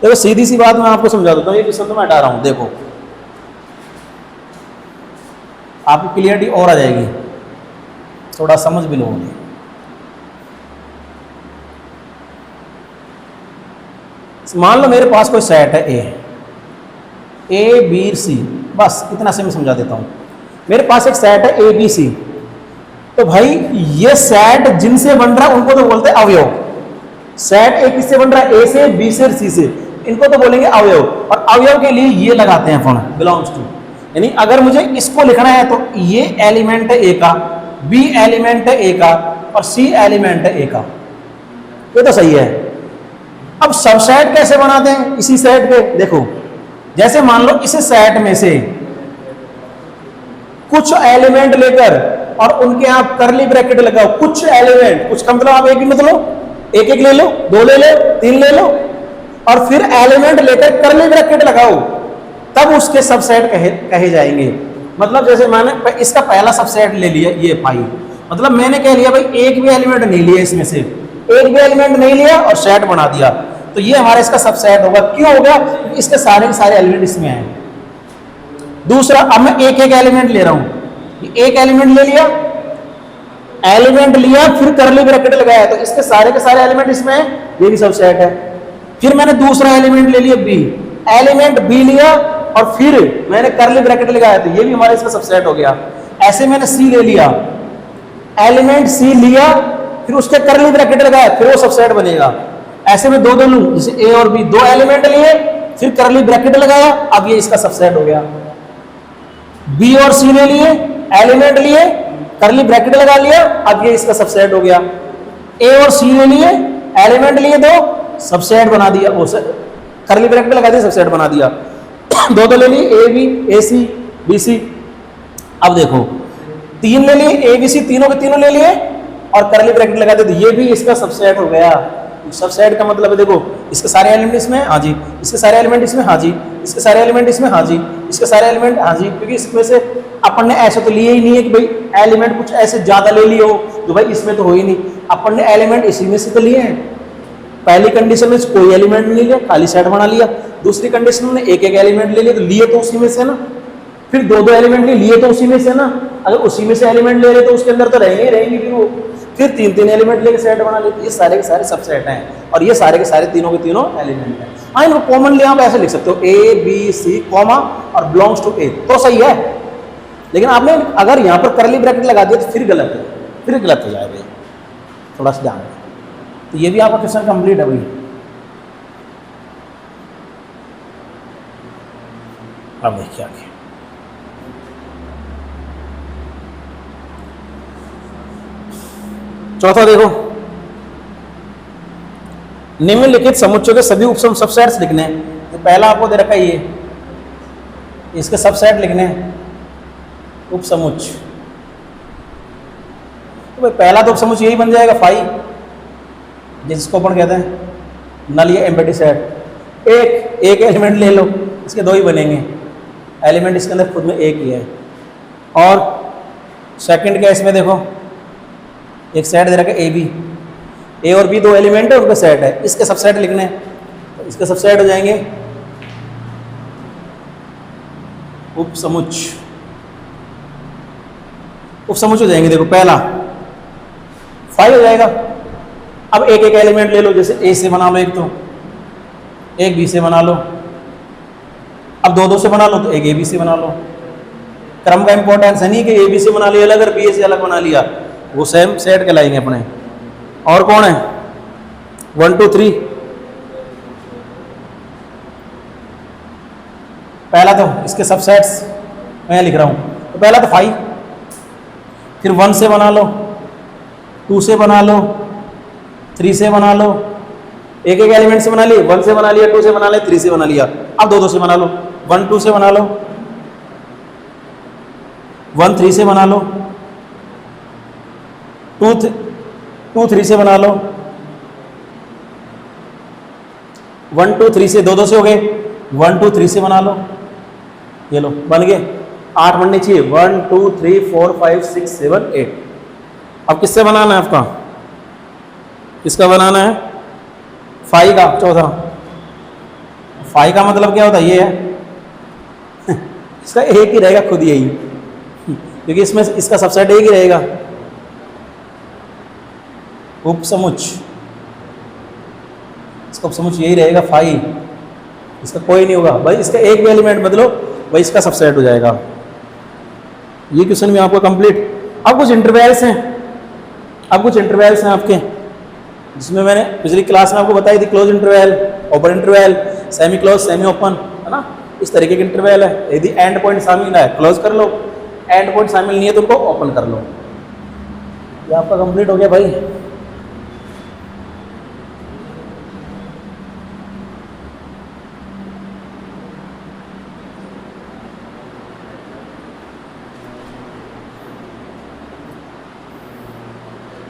Speaker 1: देखो सीधी सी बात मैं आपको समझा देता हूँ, ये क्वेश्चन तो मैं हटा रहा हूँ, देखो आपको क्लियरिटी और आ जाएगी, थोड़ा समझ भी लोगे। मान लो मेरे पास कोई सेट है ए बी सी, बस इतना से मैं समझा देता हूँ। मेरे पास एक सेट है ए बी सी, तो भाई ये सेट जिनसे बन रहा है उनको तो बोलते हैं अवयव। सेट ए किससे बन रहा है, ए से, बी से, सी से, इनको तो बोलेंगे अवयव। और अवयव के लिए ये लगाते हैं अपन बिलोंग्स टू, यानी अगर मुझे इसको लिखना है तो ये एलिमेंट है ए का, बी एलिमेंट है ए का, और सी एलिमेंट है ए का, ये तो सही है। अब सबसेट कैसे बनाते हैं इसी सेट के, देखो जैसे मान लो इस सेट में से कुछ एलिमेंट लेकर और उनके आप करली ब्रैकेट लगाओ, कुछ एलिमेंट, कुछ का मतलब आप एक ही मतलब एक एक ले लो, दो ले लो, तीन ले लो, और फिर एलिमेंट लेकर करली ब्रैकेट लगाओ, तब उसके सबसेट कहे जाएंगे। मतलब जैसे मैंने इसका पहला सबसेट ले लिया ये फाइव, मतलब मैंने कह लिया भाई एक भी एलिमेंट नहीं लिया, इसमें से एक भी एलिमेंट नहीं लिया और सेट बना दिया, तो ये हमारा इसका सबसेट होगा। क्यों होगा, इसके सारे के सारे एलिमेंट इसमें हैं। दूसरा, अब मैं एक एक एलिमेंट ले रहा हूं, एक एलिमेंट ले लिया, फिर करली ब्रैकेट लगाया, तो इसके सारे के सारे एलिमेंट इसमें हैं, ये भी सबसेट है। फिर मैंने दूसरा एलिमेंट ले लिया बी, एलिमेंट बी लिया और फिर मैंने करली ब्रैकेट लगाया, तो ये भी हमारा इसका सबसेट हो गया। ऐसे मैंने सी ले लिया, एलिमेंट सी लिया, फिर उसके करली ब्रैकेट लगाया, फिर वो सबसेट बनेगा। ऐसे में दो लूं, जैसे ए और बी, दो एलिमेंट लिए, फिर करली ब्रैकेट लगाया, अब ये इसका सबसेट हो गया। बी और सी ले लिए, एलिमेंट लिए, करली ब्रैकेट लगा लिया, अब ये इसका सबसेट हो गया। ए और सी ले लिए, एलिमेंट लिए दो, सबसेट बना दिया, वो करली ब्रैकेट लगा दिया, सबसेट बना दिया। दो ले लिए, A B, A C, B C. अब देखो तीन ले लिए, ए बी सी, तीनों के तीनों ले लिए और करली ब्रैकेट लगा दिया, ये भी इसका सबसेट हो गया। सबसेट का मतलब है, देखो इसके सारे एलिमेंट इसमें, हाँ जी, इसके सारे एलिमेंट इसमें, हाँ जी, इसके सारे एलिमेंट इसमें, हाँ जी, इसके सारे एलिमेंट, हाँ जी, क्योंकि इसमें से अपन ने ऐसा तो लिए ही नहीं है कि भाई एलिमेंट कुछ ऐसे ज्यादा ले लिए हो तो भाई इसमें तो हो ही नहीं, अपन ने एलिमेंट इसी में से तो लिए हैं। पहली कंडीशन में कोई एलिमेंट नहीं लिया, खाली सेट बना लिया। दूसरी कंडीशन में एक एक एलिमेंट ले लिए, तो लिए तो उसी में से ना, फिर दो एलिमेंट लिए तो उसी में से ना, अगर उसी में से एलिमेंट ले रहे तो उसके अंदर तो रहेंगे फिर वो, फिर तीन एलिमेंट लेके सेट बना लेते, ये सारे के सारे सबसेट हैं, और ये सारे के सारे तीनों के तीनों एलिमेंट हैं। हाँ, इनको कॉमनली आप ऐसे लिख सकते हो, ए बी सी कॉमा और बिलोंग्स टू ए, तो सही है। लेकिन आपने अगर यहाँ पर करली ब्रैकेट लगा दिया तो फिर गलत है, फिर गलत हो जाएगा, थोड़ा सा ध्यान। तो ये भी आपका क्वेश्चन कंप्लीट है भाई। अब देखिए आगे, चौथा देखो, निम्नलिखित समुच्चयों के सभी उपसम सबसेट्स लिखने हैं। तो पहला आपको दे रखा है ये, इसके सबसेट लिखने हैं, उपसमुच्चय। तो भाई पहला तो उपसमुच्चय यही बन जाएगा फाइव, जिसको अपन कहते हैं नल या एम्प्टी सेट। एक एलिमेंट ले लो, इसके दो ही बनेंगे, एलिमेंट इसके अंदर खुद में एक ही है। और सेकंड केस में देखो एक सेट दे रखा है ए बी, ए और बी दो एलिमेंट है, उनका सेट है, इसके सबसेट लिखने हैं, तो इसके सबसेट हो जाएंगे उपसमुच, उपसमुच हो जाएंगे। देखो पहला 5 हो जाएगा। अब एक एक एलिमेंट ले लो, जैसे ए से बना लो एक, तो एक बी से बना लो, अब दो दो से बना लो तो एक ए बी से बना लो। क्रम का इंपॉर्टेंस है नहीं कि ए बी से बना लिया अलग और बी से अलग बना लिया, वो सेम सेट कहलाएंगे अपने। और कौन है 1 2 3, पहला तो इसके सबसेट्स मैं लिख रहा हूं, तो पहला तो 5, फिर 1 से बना लो, 2 से बना लो, 3 से बना लो, एक एक एलिमेंट से बना लिए, 1 से बना लिया, 2 से बना लिया, 3 से बना लिया। अब दो दो से बना लो, 1 2 से बना लो, 1 3 से बना लो, 2 3 से बना लो, 1 2 3 से दो दो से हो गए, 1 2 3 से बना लो, ये लो बन गए। 8 बनने चाहिए, 1 2 3 4 5 6 7 8। अब किससे बनाना है आपका, किसका बनाना है 5 का, चौथा 5 का मतलब क्या होता है, ये है इसका एक ही रहेगा खुद यही, क्योंकि इसमें इसका सबसेट एक ही रहेगा उपसमुच, इसका उपसमुच यही रहेगा 5, इसका कोई नहीं होगा भाई, इसका एक भी एलिमेंट बदलो भाई इसका सबसेट हो जाएगा। ये क्वेश्चन भी आपको कंप्लीट। अब कुछ इंटरवल्स हैं, अब कुछ इंटरवल्स हैं आपके, जिसमें मैंने पिछली क्लास में आपको बताई थी close interval, open interval, semi close, semi open, है ना, इस तरीके के इंटरवल है। यदि एंड पॉइंट शामिल है क्लोज कर लो, एंड पॉइंट शामिल नहीं है तो उनको ओपन कर लो। ये आपका कंप्लीट हो गया भाई।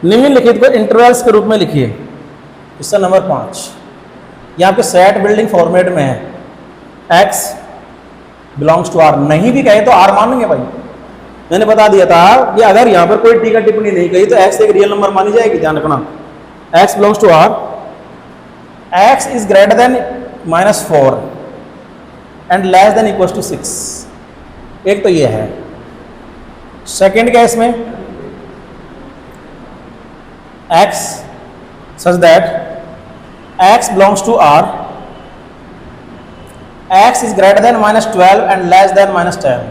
Speaker 1: निम्नलिखित को इंटरवल्स के रूप में लिखिए। क्वेश्चन नंबर 5, ये आपके सेट बिल्डिंग फॉर्मेट में है। x बिलोंग्स टू r, नहीं भी कहे तो r मानेंगे भाई। मैंने बता दिया था कि अगर यहाँ पर कोई टीका टिप्पणी नहीं कही तो x एक रियल नंबर मानी जाएगी, ध्यान रखना। x belongs to r, x is greater than -4 and less than equal to 6। एक तो ये है। सेकेंड केस में x such that x belongs to r, x is greater than -12 and less than -10।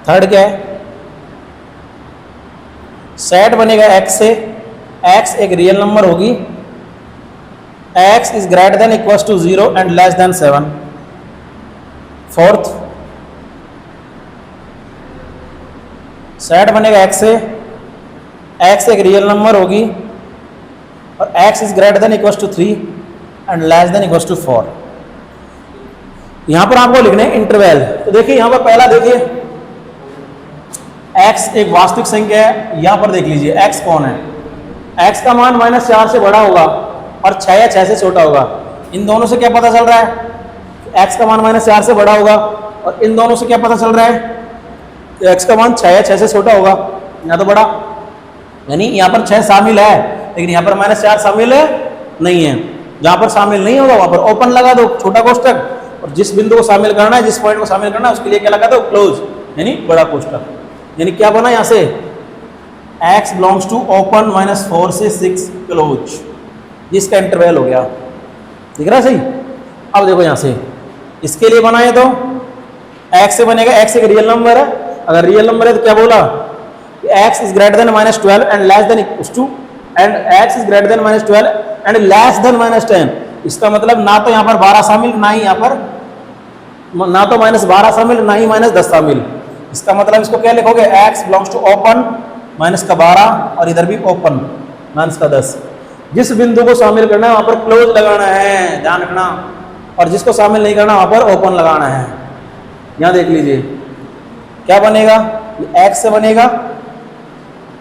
Speaker 1: Third क्या है, सेट बनेगा x से, x एक रियल नंबर होगी, x is greater than equals to 0 and less than 7। Fourth, set बनेगा x से, x एक रियल नंबर होगी और x is greater than equals to 3 and less than equals to 4। यहां पर आपको लिखना है इंटरवल। तो देखिए यहां पर पहला देखिए x एक वास्तविक संख्या है, यहां पर देख लीजिए x कौन है, x का मान -4 से बड़ा होगा और 6 या 6 से छोटा होगा। इन दोनों से क्या पता चल रहा है, x का मान -4 से बड़ा होगा, और इन दोनों से क्या पता चल रहा है, x का मान 6 या 6 से छोटा होगा या तो बड़ा, यानी यहाँ पर 6 शामिल है लेकिन यहाँ पर -4 शामिल है नहीं है। जहाँ पर शामिल नहीं होगा वहाँ पर ओपन लगा दो छोटा कोष्टक, और जिस बिंदु को शामिल करना है, जिस पॉइंट को शामिल करना है, उसके लिए क्या लगा दो क्लोज, यानी बड़ा कोष्टक। यानी क्या बना यहाँ से, x बिलोंग्स टू ओपन -4 से 6 क्लोज, जिसका इंटरवल हो गया। दिख रहा है सही। अब देखो यहाँ से इसके लिए बनाए तो x से बनेगा, x एक रियल नंबर है, अगर रियल नंबर है तो क्या बोला, x is greater than -12 and less than equals to, and x is greater than -12 and less than -10। इसका मतलब ना तो यहाँ पर 12 शामिल, ना ही यहाँ पर ना तो -12 शामिल, ना ही -10 शामिल। इसका मतलब इसको क्या लिखोगे, x बिलोंग्स टू ओपन -12 और इधर भी ओपन -10। जिस बिंदु को शामिल करना है वहां पर क्लोज लगाना है, ध्यान रखना, और जिसको शामिल नहीं करना वहां पर ओपन लगाना है। यहाँ देख लीजिए क्या बनेगा, x से बनेगा,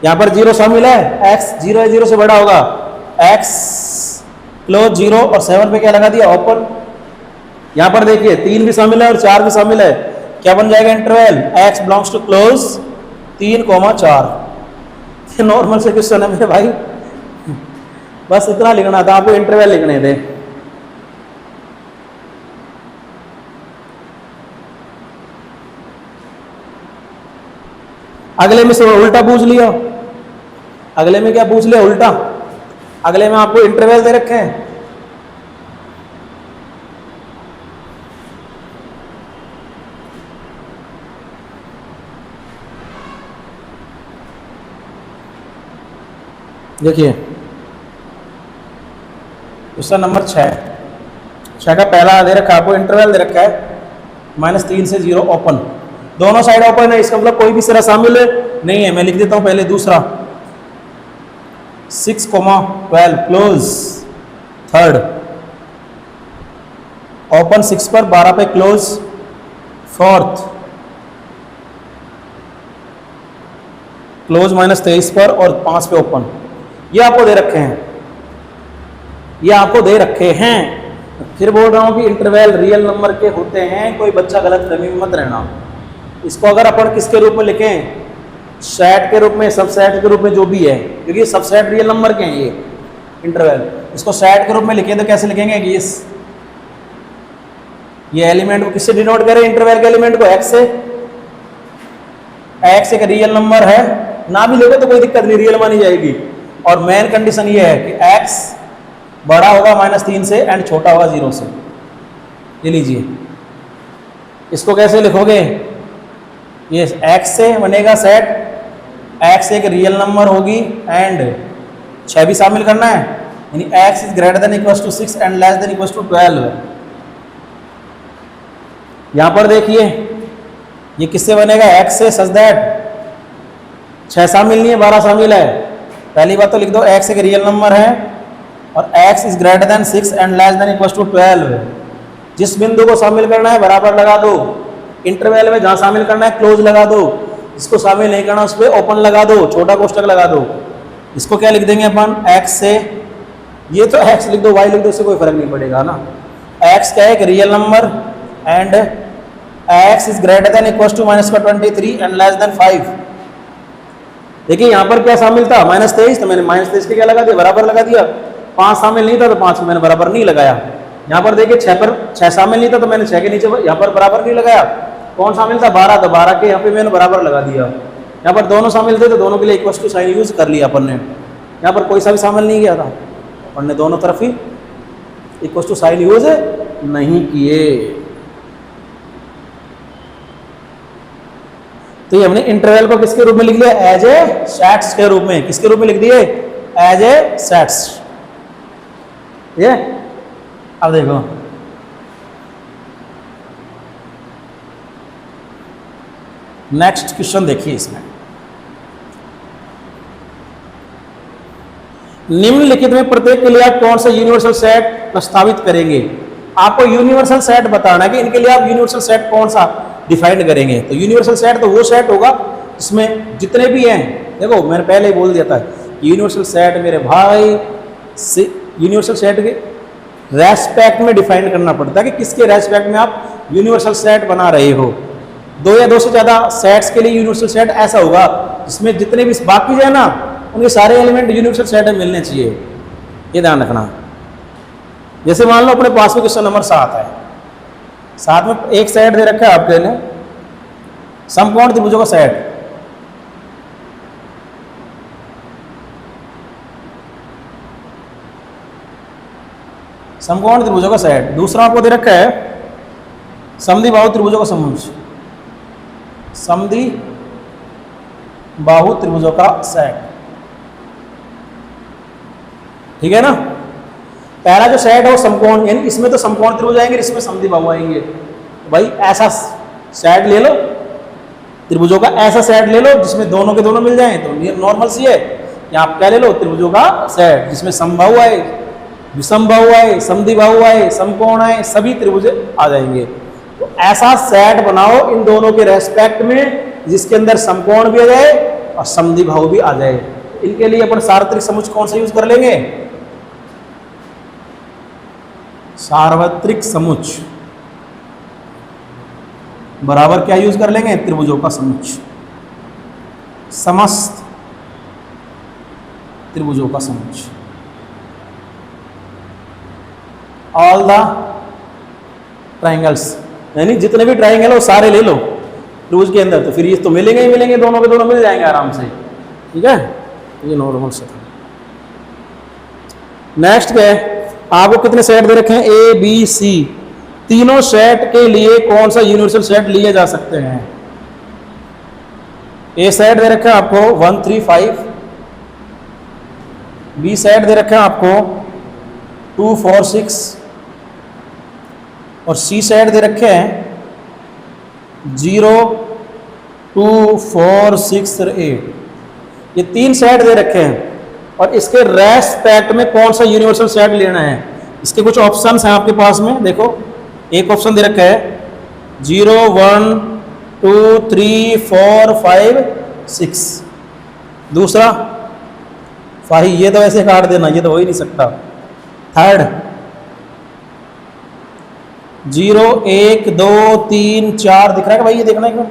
Speaker 1: यहाँ पर 0 शामिल है, x 0 है, 0 से बड़ा होगा, x क्लोज 0 और 7 पे क्या लगा दिया ओपन। यहाँ पर देखिए 3 भी शामिल है और 4 भी शामिल है, क्या बन जाएगा interval x belongs to close 3,4। Normal से क्वेश्चन है मेरे भाई, बस इतना लिखना था आपको, इंटरवल लिखने थे। अगले में से उल्टा पूछ लिया, अगले में क्या पूछ लिया उल्टा, अगले में आपको इंटरवल दे रखे हैं। देखिए क्वेश्चन नंबर 6 का पहला दे रखा है आपको, इंटरवल दे रखा है -3 से 0 ओपन, दोनों साइड ओपन है, इसका मतलब कोई भी सिरा शामिल नहीं है। मैं लिख देता हूं पहले दूसरा 6,12 क्लोज, थर्ड ओपन 6 पर, 12 पे क्लोज, फोर्थ क्लोज -23 पर और 5 पे ओपन। ये आपको दे रखे हैं, ये आपको दे रखे हैं। फिर बोल रहा हूं कि इंटरवल रियल नंबर के होते हैं, कोई बच्चा गलत फहमी में मत रहना। इसको अगर अपन किसके रूप में लिखें, सेट के रूप में, सब सेट के रूप में, जो भी है, क्योंकि सब सेट रियल नंबर के हैं ये इंटरवल। इसको सेट के रूप में लिखें तो कैसे लिखेंगे कि ये एलिमेंट को किससे डिनोट करें, इंटरवल के एलिमेंट को x से। x एक रियल नंबर है, ना भी लोगे तो कोई दिक्कत नहीं, रियल मानी जाएगी। और मेन कंडीशन ये है कि x बड़ा होगा -3 से एंड छोटा होगा 0 से। ये लीजिए, इसको कैसे लिखोगे, ये x से बनेगा सेट, x एक रियल नंबर होगी एंड 6 भी शामिल करना है, यानी x is greater than equal to 6 and less than equal to 12। यहां पर देखिए ये किससे बनेगा, x से, सच दैट 6 शामिल नहीं है, 12 शामिल है। पहली बात तो लिख दो x एक रियल नंबर है और x is greater than 6 and less than equal to 12। जिस बिंदु को शामिल करना है बराबर लगा दो, इंटरवल में जहां शामिल करना है क्लोज लगा दो, इसको शामिल नहीं करना उस पर ओपन लगा दो, छोटा कोष्टक लगा दो। इसको क्या लिख देंगे अपन, x से, ये तो x लिख दो, y लिख दो, इससे कोई फर्क नहीं पड़ेगा ना। x क्या है, एक real number and x is greater than equal to -23 and less than 5। देखिए यहाँ पर क्या शामिल था, -23, तो मैंने -23 के क्या लगा दिया, बराबर लगा दिया। 5 शामिल नहीं था तो 5 को मैंने बराबर नहीं लगाया। यहाँ पर देखिए 6 पर 6 शामिल नहीं था तो मैंने 6 के नीचे यहाँ पर बराबर नहीं लगाया। कौन शामिल था, 12, तो 12 के यहाँ पे मैंने बराबर लगा दिया। यहाँ पर दोनों शामिल थे तो दोनों के लिए इक्वल टू साइन यूज कर लिया अपन ने। यहाँ पर कोई सा भी शामिल नहीं किया था, अपन ने दोनों तरफ ही इक्वल टू साइन यूज नहीं किए। तो ये हमने इंटरवल को किसके रूप में लिख लिया, एज ए सेट्स के रूप में। किसके रूप में लिख दिए, एज ए सेट्स। ये अब देखो नेक्स्ट क्वेश्चन देखिए, इसमें निम्नलिखित में प्रत्येक के लिए आप कौन सा यूनिवर्सल सेट प्रस्तावित करेंगे। आपको यूनिवर्सल सेट बताना है कि इनके लिए आप यूनिवर्सल सेट कौन सा डिफाइन करेंगे। तो यूनिवर्सल सेट तो वो सेट होगा जिसमें जितने भी हैं, देखो मैंने पहले ही बोल दिया था, यूनिवर्सल सेट मेरे भाई यूनिवर्सल सेट के रेस्पेक्ट में डिफाइन करना पड़ता है कि किसके रेस्पेक्ट में आप यूनिवर्सल सेट बना रहे हो। 2 या 2 से ज़्यादा सेट्स के लिए यूनिवर्सल सेट ऐसा होगा जिसमें जितने भी बाकी है ना, उनके सारे एलिमेंट यूनिवर्सल सेट में मिलने चाहिए। ये ध्यान रखना। जैसे मान लो अपने पास में क्वेश्चन नंबर 7 है, 7 में एक सेट दे रखा है आपके लिए, समकोण त्रिभुजों का सेट। समकोण त्रिभुजों का सेट। दूसरा आपको दे रखा है समद्विबाहु त्रिभुजों का समुच्चय, समद्विबाहु त्रिभुजों का सेट। ठीक है ना। पहला जो सेट है वो समकोण, यानी इसमें तो समकोण त्रिभुज आएंगे, इसमें समद्विबाहु आएंगे। तो भाई ऐसा सेट ले लो, त्रिभुजों का ऐसा सेट ले लो जिसमें दोनों के दोनों मिल जाएं, तो नॉर्मल सी है। या आप क्या ले लो, त्रिभुजों का सेट जिसमें समबाहु आए, विषमबाहु आए, समद्विबाहु आए, समकोण आए, सभी त्रिभुज आ जाएंगे। तो ऐसा सेट बनाओ इन दोनों के रेस्पेक्ट में जिसके अंदर समकोण भी आ जाए और समद्विबाहु भी आ जाए। इनके लिए अपन सार्वत्रिक समुच्चय कौन सा यूज कर लेंगे, सार्वत्रिक समुच्चय। बराबर क्या यूज कर लेंगे, त्रिभुजों का समुच्चय, समस्त त्रिभुजों का समुच्चय, ऑल द ट्राइंगल्स, यानी जितने भी ट्राइंगल है वो सारे ले लो त्रिभुज के अंदर, तो फिर ये तो मिलेंगे ही मिलेंगे, दोनों के दोनों मिल जाएंगे आराम से, ठीक है। ये नॉर्मल से था। नेक्स्ट क्या है, आपको कितने सेट दे रखे हैं, ए बी सी, तीनों सेट के लिए कौन सा यूनिवर्सल सेट लिए जा सकते हैं। ए सेट दे रखा है आपको 1 3 5, बी सेट दे रखा है आपको 2 4 6, और सी सेट दे रखे हैं 0 2 4 6 और 8। ये तीन सेट दे रखे हैं, और इसके रेस्पेक्ट में कौन सा यूनिवर्सल सेट लेना है, इसके कुछ ऑप्शंस हैं आपके पास में। देखो, एक ऑप्शन दे रखा है 0 1 2 3 4 5 6, दूसरा 5, ये तो ऐसे काट देना, ये तो हो ही नहीं सकता। थर्ड 0 1 2 3 4, दिख रहा है भाई, ये देखना है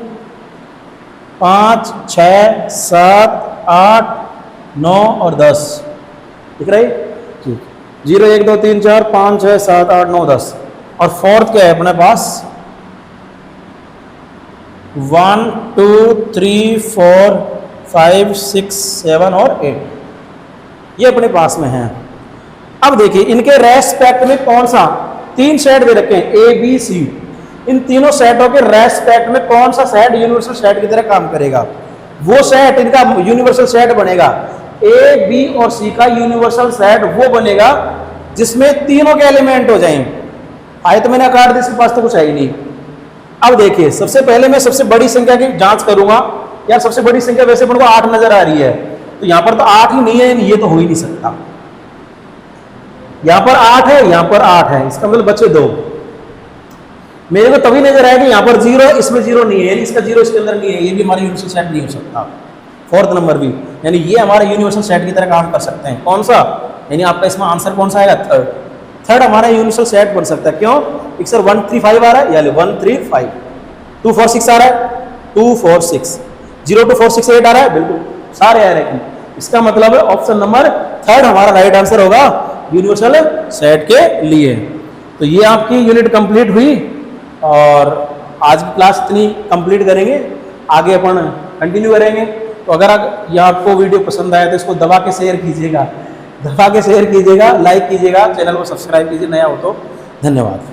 Speaker 1: 5 6 7 8 9 और 10, दिख रहा है, ठीक। 0 1 2 3 4 5 6 7 8 9 10, और फोर्थ क्या है अपने पास 1 2 3 4 5 6 7 और 8, ये अपने पास में है। अब देखिए इनके रेस्पेक्ट में कौन सा, तीन सेट दे रखे हैं ए बी सी, इन तीनों सेटों के रेस्पेक्ट में कौन सा सेट यूनिवर्सल सेट की तरह काम करेगा, वो सेट इनका यूनिवर्सल सेट बनेगा। ए बी और सी का यूनिवर्सल सेट वो बनेगा जिसमें तीनों के एलिमेंट हो जाएं। आयत मैंने काट दी, इसके पास तो कुछ है ही नहीं। अब देखिए, सबसे पहले मैं सबसे बड़ी संख्या की जांच करूंगा, यार सबसे बड़ी संख्या वैसे मेरे को 8 नजर आ रही है, तो यहां पर तो 8 ही नहीं है, ये तो हो ही नहीं सकता। यहां पर 8 है, यहां पर 8 है, इसका मतलब बचे 2। मेरे को तभी नजर आया कि यहां पर 0 है, इसमें 0 नहीं है, इसका 0 इसके अंदर नहीं है, ये भी हमारा यूनिवर्सल सेट नहीं हो सकता। फोर्थ नंबर भी, यानी ये हमारा यूनिवर्सल सेट की तरह काम कर सकते हैं। कौन सा, यानी आपका इसमें आंसर कौन सा आएगा, थर्ड। थर्ड हमारा यूनिवर्सल सेट बन सकता है। क्यों, एक सर 1 3 5 आ रहा है, यानी 1 3 5, 2 4 6 आ रहा है, 2 4 6, 0 2 4 6 8 आ रहा है, बिल्कुल सारे आ रहे हैं। इसका मतलब है ऑप्शन नंबर थर्ड हमारा राइट आंसर होगा यूनिवर्सल सेट के लिए। तो ये आपकी यूनिट कंप्लीट हुई, और आज की क्लास इतनी कंप्लीट करेंगे, आगे अपन कंटिन्यू करेंगे। तो अगर ये आपको वीडियो पसंद आया तो इसको दबा के शेयर कीजिएगा, लाइक कीजिएगा, चैनल को सब्सक्राइब कीजिए नया हो तो। धन्यवाद।